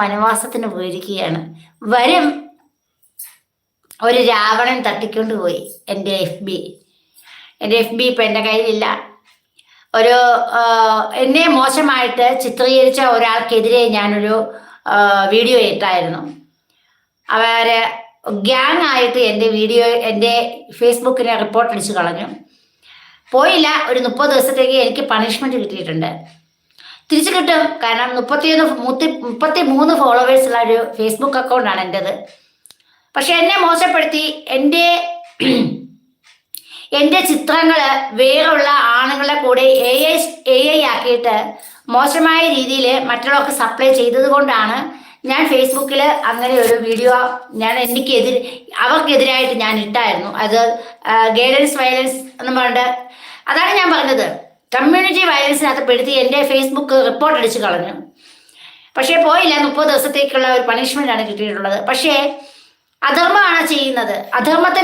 വനവാസത്തിന് പോയിരിക്കുകയാണ്. വരും ഒരു രാവണൻ തട്ടിക്കൊണ്ടുപോയി എൻ്റെ എഫ് ബി. ഇപ്പം എൻ്റെ കയ്യിലില്ല. ഒരു എന്നെ മോശമായിട്ട് ചിത്രീകരിച്ച ഒരാൾക്കെതിരെ ഞാനൊരു വീഡിയോ ഇട്ടായിരുന്നു. അവരെ ഗ്യാങ് ആയിട്ട് എൻ്റെ ഫേസ്ബുക്കിനെ റിപ്പോർട്ട് അടിച്ച് കളഞ്ഞു. പോയില്ല. ഒരു 30 ദിവസത്തേക്ക് എനിക്ക് പണിഷ്മെന്റ് കിട്ടിയിട്ടുണ്ട്. തിരിച്ചു കിട്ടും. കാരണം 33 ഫോളോവേഴ്സുള്ള ഒരു ഫേസ്ബുക്ക് അക്കൗണ്ടാണ് എൻ്റെത്. പക്ഷെ എന്നെ മോശപ്പെടുത്തി എൻ്റെ ചിത്രങ്ങൾ വേറെയുള്ള ആണുങ്ങളെ കൂടെ AI ആക്കിയിട്ട് മോശമായ രീതിയിൽ മറ്റുള്ളവർക്ക് സപ്ലൈ ചെയ്തത് കൊണ്ടാണ് ഞാൻ ഫേസ്ബുക്കിൽ അങ്ങനെ ഒരു വീഡിയോ അവർക്കെതിരായിട്ട് ഞാൻ ഇട്ടായിരുന്നു. അത് ഗൈഡൻസ് വയലൻസ് എന്ന് പറഞ്ഞിട്ട്, അതാണ് ഞാൻ പറഞ്ഞത്. കമ്മ്യൂണിറ്റി വയലൻസിനകത്ത് പെടുത്തി എൻ്റെ ഫേസ്ബുക്ക് റിപ്പോർട്ട് അടിച്ച് കളഞ്ഞു. പക്ഷേ പോയില്ല. 30 ദിവസത്തേക്കുള്ള ഒരു പണിഷ്മെന്റ് ആണ് കിട്ടിയിട്ടുള്ളത്. പക്ഷേ അധർമ്മമാണ് ചെയ്യുന്നത്. അധർമ്മത്തിന്